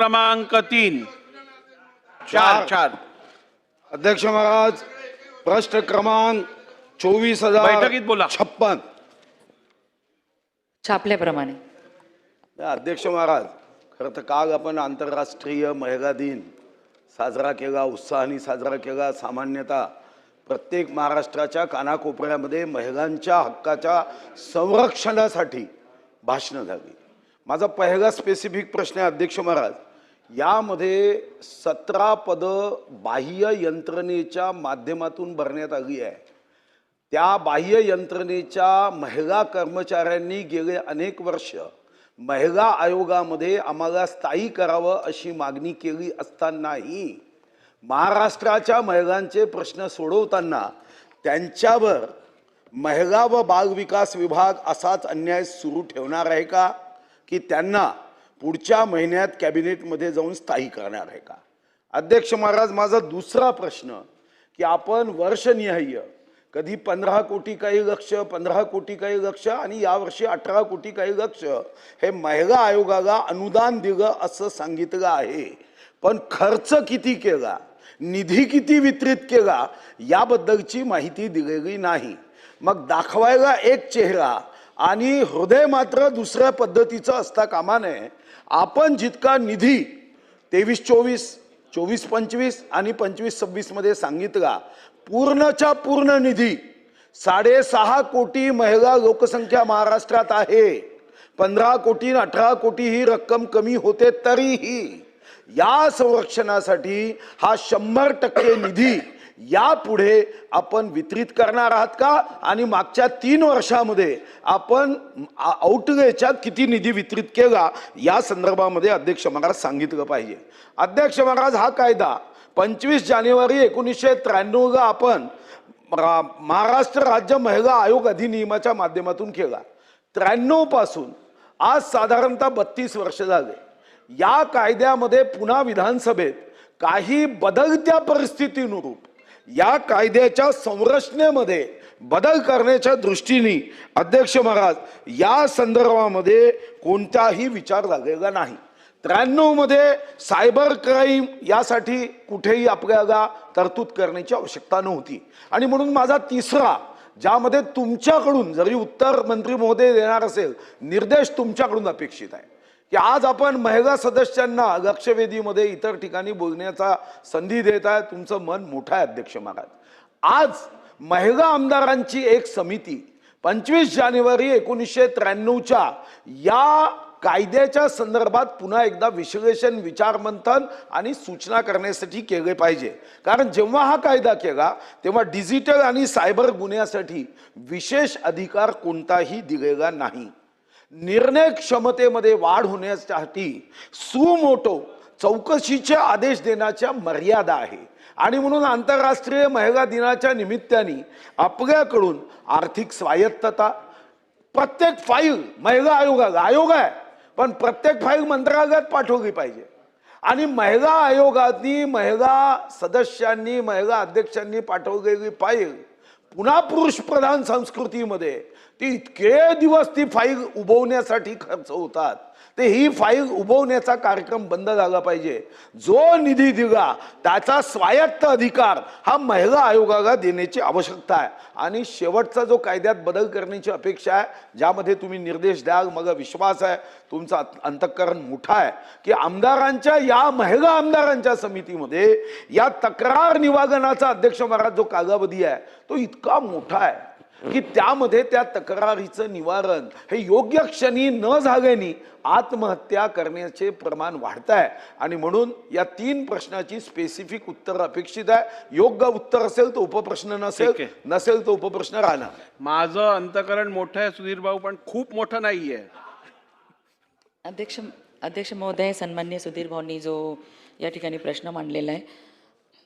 क्रमांक 3 4 4 अध्यक्ष महाराज, प्रश्न क्रमांक 24,056 बोला. छापल्याप्रमाणे. अध्यक्ष महाराज, खरं तर काल आपण आंतरराष्ट्रीय महिला दिन साजरा केला, उत्साहाने साजरा केला. सामान्यतः प्रत्येक महाराष्ट्राच्या कानाकोपऱ्यामध्ये महिलांच्या हक्काच्या संरक्षणासाठी भाषणं झाली. माझा पहिला स्पेसिफिक प्रश्न आहे अध्यक्ष महाराज, यामध्ये 17 पदं बाह्य यंत्रणेच्या माध्यमातून भरण्यात आली आहे. त्या बाह्य यंत्रणेच्या महिला कर्मचाऱ्यांनी गेले अनेक वर्ष महिला आयोगामध्ये आम्हाला स्थायी करावं अशी मागणी केली असतानाही महाराष्ट्राच्या महिलांचे प्रश्न सोडवताना त्यांच्यावर महिला व बालविकास विभाग असाच अन्याय सुरू ठेवणार आहे का, की त्यांना पुढच्या महिन्यात कॅबिनेटमध्ये जाऊन स्थायी करणार आहे का? अध्यक्ष महाराज, माझा दुसरा प्रश्न की आपण वर्षनिहाय कधी 15 कोटी काही लक्ष, 15 कोटी काही लक्ष आणि यावर्षी 18 कोटी काही लक्ष हे महिला आयोगाला अनुदान दिलं असं सांगितलं आहे, पण खर्च किती केला, निधी किती वितरित केला याबद्दलची माहिती दिलेली नाही. मग दाखवायला एक चेहरा आणि हृदय मात्र दुसऱ्या पद्धतीचं असता कामा नये. आपण जितका निधी 23-24, 24-25 आणि 25-26 मध्ये सांगितला, पूर्णच्या पूर्ण निधी 6.5 कोटी महिला लोकसंख्या महाराष्ट्रात आहे. 15 कोटी 18 कोटी ही रक्कम कमी होते, तरीही या संरक्षणासाठी हा 100% निधी यापुढे आपण वितरित करणार आहात का? आणि मागच्या 3 वर्षामध्ये आपण आउटलेच्या किती निधी वितरित केला या संदर्भामध्ये अध्यक्ष महाराज सांगितलं पाहिजे. अध्यक्ष महाराज, हा कायदा 25 जानेवारी 1993 ला आपण महाराष्ट्र राज्य महिला आयोग अधिनियमाच्या माध्यमातून केला. 93 पासून आज साधारणतः 32 वर्ष झाले. या कायद्यामध्ये पुन्हा विधानसभेत काही बदलत्या परिस्थितीनुरूप या कायद्याच्या संरचनेमध्ये बदल करण्याच्या दृष्टीने अध्यक्ष महाराज या संदर्भामध्ये कोणताही विचार झालेला नाही. 93 मध्ये सायबर क्राईम यासाठी कुठेही आपल्याला तरतूद करण्याची आवश्यकता नव्हती. आणि म्हणून माझा तिसरा, ज्यामध्ये तुमच्याकडून जरी उत्तर मंत्री महोदय देणार असेल, निर्देश तुमच्याकडून अपेक्षित आहे की आज आपण महिला सदस्यांना लक्षवेधीमध्ये इतर ठिकाणी बोलण्याचा संधी देत आहे. तुमचं मन मोठं आहे अध्यक्ष महाराज. आज महिला आमदारांची एक समिती 25 जानेवारी 1993च्या या कायद्याच्या संदर्भात पुन्हा एकदा विश्लेषण, विचारमंथन आणि सूचना करण्यासाठी केले पाहिजे. कारण जेव्हा हा कायदा केला तेव्हा डिजिटल आणि सायबर गुन्ह्यासाठी विशेष अधिकार कोणताही दिलेला नाही. निर्णय क्षमतेमध्ये वाढ होण्यासाठी सुमोटो चौकशीचे आदेश देण्याच्या मर्यादा आहे. आणि म्हणून आंतरराष्ट्रीय महिला दिनाच्या निमित्ताने आपल्याकडून आर्थिक स्वायत्तता, प्रत्येक फाईल महिला आयोगाला, आयोग आहे पण प्रत्येक फाईल मंत्रालयात पाठवली पाहिजे. आणि महिला आयोगातनी महिला सदस्यांनी, महिला अध्यक्षांनी पाठवलेली फाईल पुन्हा पुरुष प्रधान संस्कृतीमध्ये ती इतके दिवस ती फाईल उभवण्यासाठी खर्च होतात, ते ही फाईल उभवण्याचा कार्यक्रम बंद झाला पाहिजे. जो निधी दिला त्याचा स्वायत्त अधिकार हा महिला आयोगाला देण्याची आवश्यकता आहे. आणि शेवटचा जो कायद्यात बदल करण्याची अपेक्षा आहे, ज्यामध्ये तुम्ही निर्देश द्याल, मला विश्वास आहे तुमचा अंतःकरण मोठा आहे की आमदारांच्या, या महिला आमदारांच्या समितीमध्ये या तक्रार निवारणाचा अध्यक्ष महाराज जो कालावधी आहे तो इतका मोठा आहे की त्यामध्ये त्या तक्रारीचं निवारण हे योग्य क्षणी न झाल्याने आत्महत्या करण्याचे प्रमाण वाढत आहे. आणि म्हणून या 3 प्रश्नाची स्पेसिफिक उत्तर अपेक्षित आहे. योग्य उत्तर असेल तर उपप्रश्न, नसेल तर उपप्रश्न राहणार. माझं अंतकरण मोठं आहे सुधीर भाऊ, पण खूप मोठं नाहीये. अध्यक्ष महोदय, सन्माननीय सुधीर भाऊंनी जो या ठिकाणी प्रश्न मांडलेला आहे,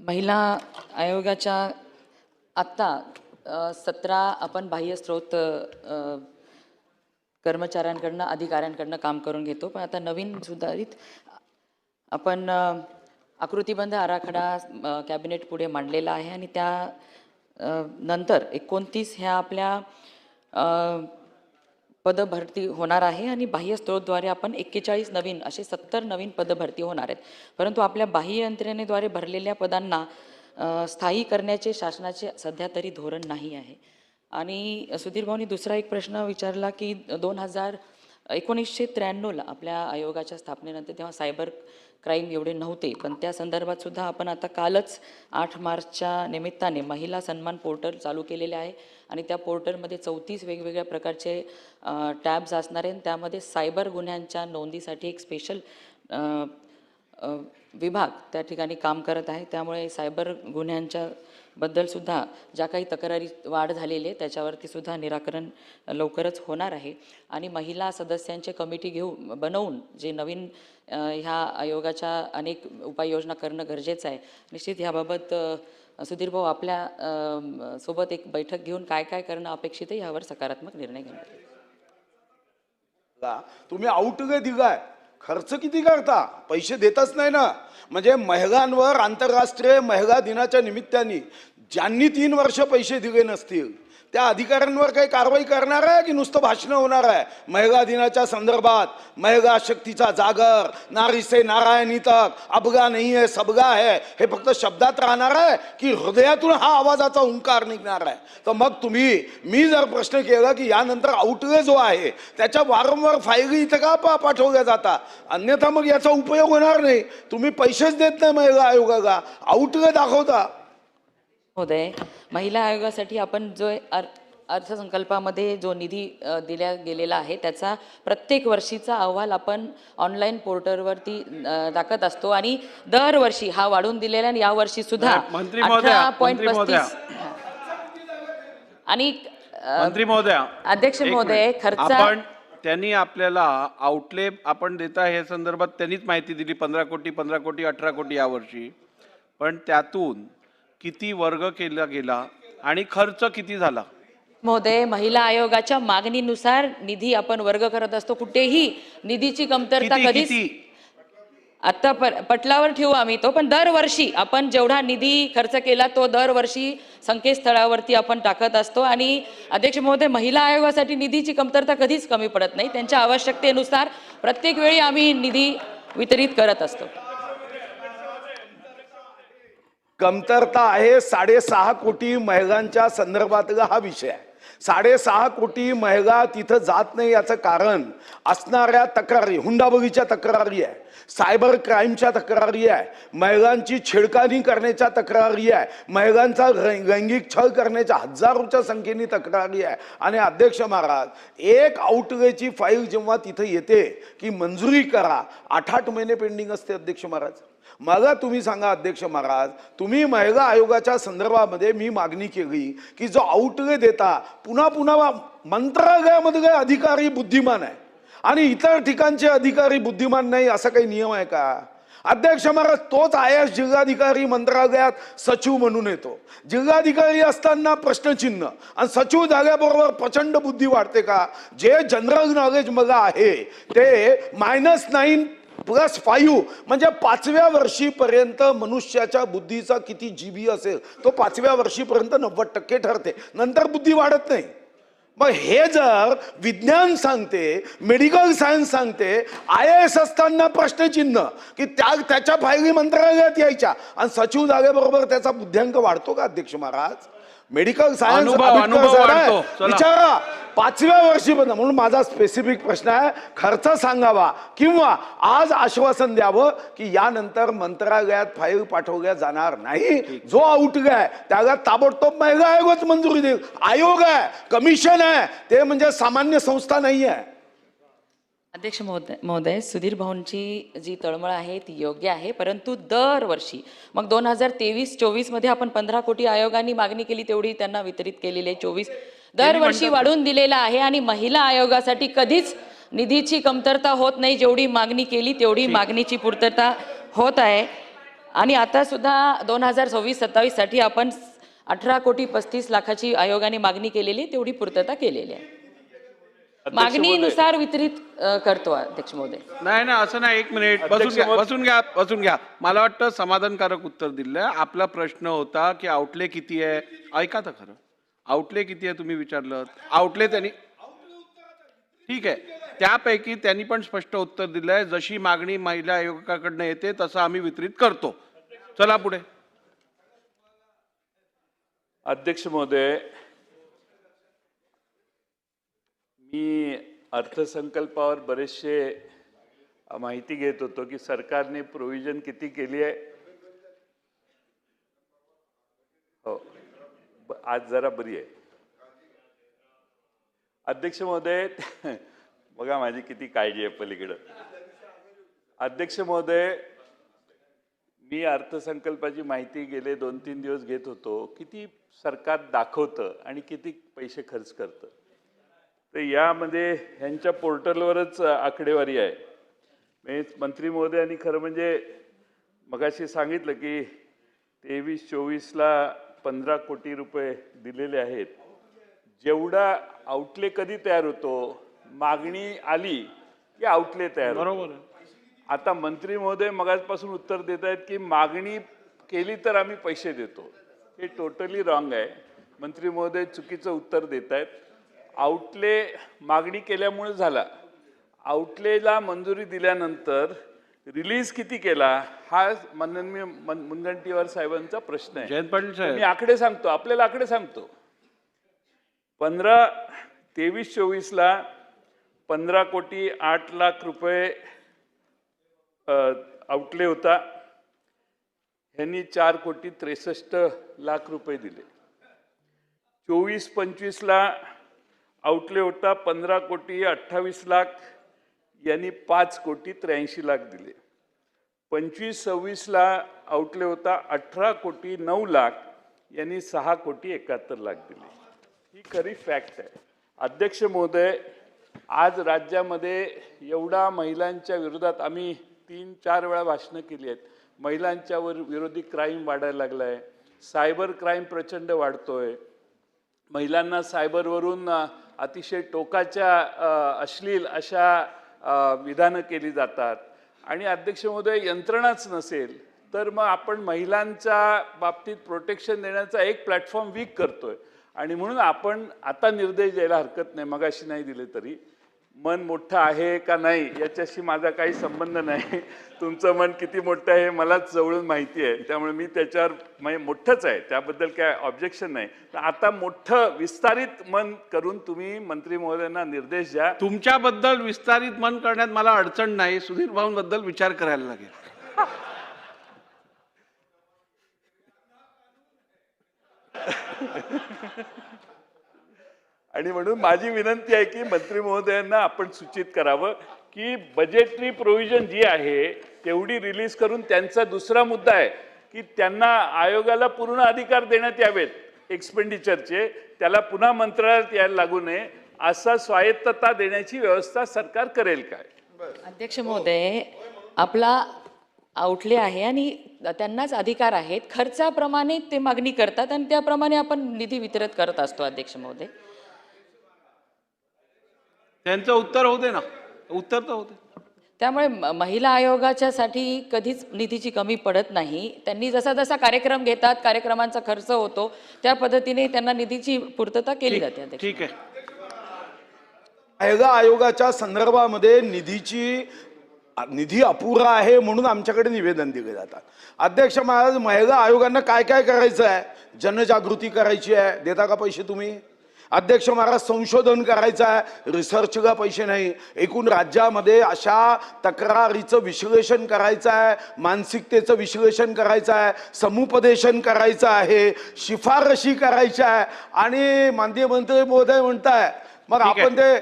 महिला आयोगाच्या आत्ता 17 आपण बाह्य स्रोत कर्मचाऱ्यांकडनं, अधिकाऱ्यांकडनं काम करून घेतो. पण आता नवीन सुधारित आपण आकृतीबंध आराखडा कॅबिनेट पुढे मांडलेला आहे आणि त्या नंतर 29 ह्या आपल्या पदभरती होणार आहे आणि बाह्य स्त्रोतद्वारे आपण 41 नवीन असे 70 नवीन पदभरती होणार आहेत. परंतु आपल्या बाह्य यंत्रणेद्वारे भरलेल्या पदांना स्थायी करण्याचे शासनाचे सध्या तरी धोरण नाही आहे. आणि सुधीर भाऊनी दुसरा एक प्रश्न विचारला की 1993ला आपल्या आयोगाच्या स्थापनेनंतर तेव्हा सायबर क्राईम एवढे नव्हते, पण त्या संदर्भात सुद्धा आपण आता कालच 8 मार्चच्या निमित्ताने महिला सन्मान पोर्टल चालू केलेले आहे आणि त्या पोर्टलमध्ये 34 वेगवेगळ्या प्रकारचे टॅब्स असणार आहेत. त्यामध्ये सायबर गुन्ह्यांच्या नोंदीसाठी एक स्पेशल विभाग त्या ठिकाणी काम करत आहे. त्यामुळे सायबर गुन्ह्यांच्या बद्दल सुद्धा ज्या काही तक्रारी वाढ झालेली आहे त्याच्यावरती सुद्धा निराकरण लवकरच होणार आहे. आणि महिला सदस्यांचे कमिटी बनवून जे नवीन ह्या आयोगाच्या अनेक उपाययोजना करणं गरजेचं आहे. निश्चित ह्याबाबत सुधीर भाऊ आपल्या सोबत एक बैठक घेऊन काय काय करणं अपेक्षित आहे यावर सकारात्मक निर्णय घेण्यात येईल. तुम्ही आउटगे दिगाय, खर्च किती करता, पैसे देतच नाही ना. म्हणजे महिलांवर आंतरराष्ट्रीय महिला दिनाच्या निमित्ताने ज्यांनी 3 वर्ष पैसे दिले नसतील त्या अधिकाऱ्यांवर काही कारवाई करणार आहे की नुसतं भाषण होणार आहे? महिला दिनाच्या संदर्भात महिला शक्तीचा जागर, नारी से नारायणी तक, अबगा नाही आहे सबगा आहे, हे फक्त शब्दात राहणार आहे की हृदयातून हा आवाजाचा ओंकार निघणार आहे? तर मग मी जर प्रश्न केला की यानंतर आउटवे जो आहे त्याच्या वारंवार फायली इथं का पाठवल्या जातात, अन्यथा मग याचा उपयोग होणार नाही. तुम्ही पैसेच देत नाही महिला आयोगाला, आउटवे दाखवता. महोदय, महिला आयोगासाठी आपण जो अर्थसंकल्पामध्ये जो निधी दिला गेलेला आहे त्याचा प्रत्येक वर्षीचा अहवाल आपण ऑनलाईन पोर्टलवरती टाकत असतो आणि दरवर्षी हा वाढून दिलेला आणि यावर्षी सुद्धा मंत्री महोदया, 18.35 आणि मंत्री महोदया, अध्यक्ष महोदय आपण त्यांनी आपल्याला आउटले आपण देता हे संदर्भात त्यांनीच माहिती दिली 15 कोटी 18 कोटी यावर्षी, पण त्यातून किती वर्ग केला गेला आणि खर्च किती झाला? महोदय, महिला आयोगाच्या मागणीनुसार निधी आपण वर्ग करत असतो. कुठेही निधीची कमतरता कधीच आता पटलावर ठेवू आम्ही तो, पण दरवर्षी आपण जेवढा निधी खर्च केला तो दरवर्षी संकेतस्थळावरती आपण टाकत असतो. आणि अध्यक्ष महोदय, महिला आयोगासाठी निधीची कमतरता कधीच कमी पडत नाही. त्यांच्या आवश्यकतेनुसार प्रत्येक वेळी आम्ही निधी वितरित करत असतो. कमतरता आहे 6.5 कोटी महिलांच्या संदर्भातला हा विषय आहे. 6.5 कोटी महिला तिथं जात नाही याचं कारण असणाऱ्या तक्रारी, हुंडाबळीच्या तक्रारी आहे, सायबर क्राईमच्या तक्रारी आहे, महिलांची छेडखानी करण्याच्या तक्रारी आहे, महिलांचा लैंगिक छळ करण्याच्या हजारोच्या संख्येने तक्रारी आहे. आणि अध्यक्ष महाराज, एक आउटवेची फाईल जेव्हा तिथं येते की मंजुरी करा, 8 महिने पेंडिंग असते. अध्यक्ष महाराज, मला तुम्ही सांगा अध्यक्ष महाराज, तुम्ही महिला आयोगाच्या संदर्भामध्ये मी मागणी केली की जो आउटवे देता पुन्हा मंत्रालयामध्ये अधिकारी बुद्धिमान आहे आणि इतर ठिकाणचे अधिकारी बुद्धिमान नाही, असा काही नियम आहे का? अध्यक्ष महाराज, तोच IAS जिल्हाधिकारी मंत्रालयात सचिव म्हणून येतो. जिल्हाधिकारी असताना प्रश्नचिन्ह आणि सचिव झाल्याबरोबर प्रचंड बुद्धी वाढते का? जे जनरल नॉलेज मला आहे ते -9 + 5 म्हणजे 5व्या वर्षीपर्यंत मनुष्याच्या बुद्धीचा किती GB असेल तो 5व्या वर्षीपर्यंत 90% ठरते, नंतर बुद्धी वाढत नाही. मग हे जर विज्ञान सांगते, मेडिकल सायन्स सांगते, IAS असताना प्रश्नचिन्ह की त्याच्या फायली मंत्रालयात यायच्या आणि सचिव जागेबरोबर त्याचा बुद्ध्यांक वाढतो का? अध्यक्ष महाराज, मेडिकल सायन्स विचारा 5व्या वर्षीपर्यंत. म्हणून माझा स्पेसिफिक प्रश्न आहे, खर्च सांगावा किंवा आज आश्वासन द्यावं की यानंतर मंत्रालयात फाईल पाठवल्या जाणार नाही. जो आउटवे आहे त्याला ताबडतोब महिला आयोगच मंजुरी देईल. आयोग आहे, कमिशन आहे, ते म्हणजे सामान्य संस्था नाही आहे. अध्यक्ष महोदय, सुधीर भाऊंची जी तळमळ आहे ती योग्य आहे, परंतु दरवर्षी मग 2023-24 मध्ये आपण 15 कोटी आयोगाने मागणी केली तेवढी त्यांना वितरित केलेली आहे. 24 दरवर्षी वाढून दिलेला आहे आणि महिला आयोगासाठी कधीच निधीची कमतरता होत नाही. जेवढी मागणी केली तेवढी मागणीची पूर्तता होत आहे. आणि आता सुद्धा 2026-27 साठी आपण 18 कोटी 35 लाखाची आयोगाने मागणी केलेली, तेवढी पूर्तता केलेली आहे. मागणीनुसार वितरित करतो अध्यक्ष महोदय. नाही असं नाही, 1 मिनिट बसून घ्या. मला वाटतं समाधानकारक उत्तर दिलं. आपला प्रश्न होता की आउटले किती आहे, ऐका तर खरं, आउटले किती आहे तुम्ही विचारलं. आउटले त्यांनी ठीक आहे, त्यापैकी त्यांनी पण स्पष्ट उत्तर दिलं आहे, जशी मागणी महिला आयोगाकडनं येते तसं आम्ही वितरित करतो. चला पुढे. अध्यक्ष महोदय, मी अर्थसंकल्पावर बरेचसे माहिती घेत होतो की सरकारने प्रोव्हिजन किती केली आहे. हो, आज जरा बरी आहे. अध्यक्ष महोदय, बघा माझी किती काळजी आहे पलीकडं. अध्यक्ष महोदय, मी अर्थसंकल्पाची माहिती गेले 2-3 दिवस घेत होतो, किती सरकार दाखवतं आणि किती पैसे खर्च करतं. तर यामध्ये ह्यांच्या पोर्टलवरच आकडेवारी आहे. मंत्री महोदयांनी खरं म्हणजे मगाशी सांगितलं की 23-24ला 15 कोटी रुपये दिलेले आहेत. जेवढा आउटले कधी तयार होतो, मागणी आली की आउटले तयार होतो. बरोबर आहे. आता मंत्री महोदय मगाचपासून उत्तर देत आहेत की मागणी केली तर आम्ही पैसे देतो. हे टोटली रॉंग आहे. मंत्री महोदय चुकीचं उत्तर देत आहेत. आउटले मागणी केल्यामुळे झाला. आउटलेला मंजुरी दिल्यानंतर रिलीज किती केला हा माननीय मुनगंटीवार साहेबांचा प्रश्न आहे. जयंत पाटील साहेब, मी आकडे सांगतो, आपल्याला आकडे सांगतो. 23-24ला 15,08,00,000 रुपये आउटले होता. ह्यांनी 4,63,00,000 रुपये दिले. 24-25ला आउटले होता 15,28,00,000, यांनी 5,83,00,000 दिले. 25-26ला आउटले होता 18,09,00,000, यांनी 6,71,00,000 दिले. ही खरी फॅक्ट आहे. अध्यक्ष महोदय, आज राज्यामध्ये एवढा महिलांच्या विरोधात आम्ही 3-4 वेळा भाषणं केली आहेत. महिलांच्या विरोधी क्राईम वाढायला लागला आहे. सायबर क्राईम प्रचंड वाढतोय. महिलांना सायबरवरून अतिशय टोकाच्या अश्लील अशा विधानं केली जातात. आणि अध्यक्ष महोदय, यंत्रणाच नसेल तर मग आपण महिलांच्या बाबतीत प्रोटेक्शन देण्याचा एक प्लॅटफॉर्म वीक करतोय. आणि म्हणून आपण आता निर्देश द्यायला हरकत नाही, मगाशी नाही दिले तरी. मन मोठं आहे का नाही याच्याशी माझा काही संबंध नाही. तुमचं मन किती मोठं आहे मलाच जवळून माहिती आहे. त्यामुळे मी त्याच्यावर मोठंच आहे, त्याबद्दल काय ऑब्जेक्शन नाही. तर आता मोठं विस्तारित मन करून तुम्ही मंत्री महोदयांना निर्देश द्या. तुमच्याबद्दल विस्तारित मन करण्यात मला अडचण नाही. सुधीर भाऊंबद्दल विचार करायला लागेल. आणि म्हणून माझी विनंती आहे की मंत्री महोदयांना आपण सूचित करावं की बजेटरी प्रोव्हिजन जी आहे तेवढी रिलीज करून. त्यांचा दुसरा मुद्दा आहे की त्यांना आयोगाला पूर्ण अधिकार देण्यात यावेत एक्सपेंडिचरचे. त्याला पुन्हा मंत्रालयात यायला लागू नये असा स्वायत्तता देण्याची व्यवस्था सरकार करेल काय? अध्यक्ष महोदय, आपला आउटले आहे आणि त्यांनाच अधिकार आहेत. खर्चाप्रमाणे ते मागणी करतात आणि त्याप्रमाणे आपण निधी वितरित करत असतो. अध्यक्ष महोदय, त्यांचं उत्तर होते ना, उत्तर तर होते. त्यामुळे महिला आयोगाच्या साठी कधीच निधीची कमी पडत नाही. त्यांनी जसा जसा कार्यक्रम घेतात, कार्यक्रमांचा खर्च होतो, त्या पद्धतीने त्यांना निधीची पूर्तता केली जाते. अध्यक्ष, ठीक आहे. महिला आयोगाच्या संदर्भामध्ये निधी अपुरा आहे म्हणून आमच्याकडे निवेदन दिले जातात. अध्यक्ष महाराज, महिला आयोगांना काय काय करायचं आहे? जनजागृती करायची आहे, देता का पैसे तुम्ही? अध्यक्ष महाराज, संशोधन करायचं आहे, रिसर्चला पैसे नाही. एकूण राज्यामध्ये अशा तक्रारीचं विश्लेषण करायचं आहे, मानसिकतेचं विश्लेषण करायचं आहे, समुपदेशन करायचं आहे, शिफारशी करायच्या आहे. आणि माननीय मंत्री महोदय म्हणताय मग आपण ते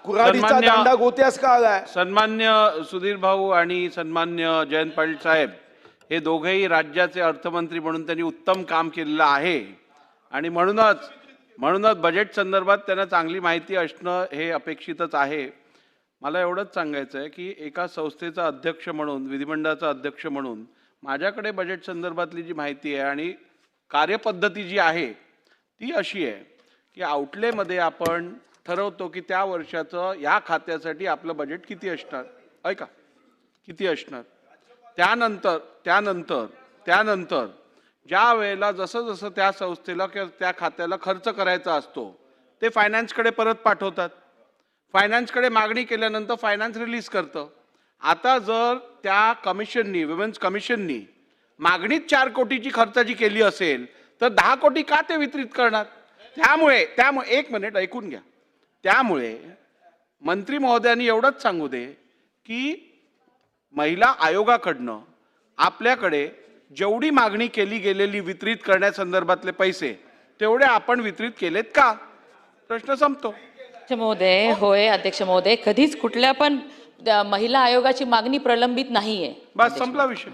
कुऱ्हाडीचा दांडा गोत्यास का आलाय? सन्मान्य सुधीर भाऊ आणि सन्मान्य जयंत पाटील साहेब हे दोघेही राज्याचे अर्थमंत्री म्हणून त्यांनी उत्तम काम केलेलं आहे. आणि म्हणूनच बजेट संदर्भात त्यांना चांगली माहिती असणं हे अपेक्षितच आहे. मला एवढंच सांगायचं आहे की एका संस्थेचा अध्यक्ष म्हणून, विधिमंडळाचा अध्यक्ष म्हणून माझ्याकडे बजेट संदर्भातली जी माहिती आहे आणि कार्यपद्धती जी आहे ती अशी आहे की आउटलेमध्ये आपण ठरवतो की त्या वर्षाचं या खात्यासाठी आपलं बजेट किती असणार. ऐका, किती असणार. त्यानंतर ज्या वेळेला जसं त्या संस्थेला किंवा त्या खात्याला खर्च करायचा असतो ते फायनान्सकडे परत पाठवतात. फायनान्सकडे मागणी केल्यानंतर फायनान्स रिलीज करतं. आता जर त्या कमिशननी, विमेन्स कमिशननी मागणीच 4 कोटीची खर्चाची केली असेल तर 10 कोटी का ते वितरित करणार? त्यामुळे एक मिनिट ऐकून घ्या. त्यामुळे मंत्री महोदयांनी एवढंच सांगू दे की महिला आयोगाकडनं आपल्याकडे जेवढी मागणी केली गेलेली वितरित करण्यासंदर्भातले पैसे तेवढे आपण वितरित केलेत का? प्रश्न संपतो. अध्यक्ष महोदय, होय अध्यक्ष महोदय, कधीच कुठल्या पण महिला आयोगाची मागणी प्रलंबित नाहीये. बस संपला विषय.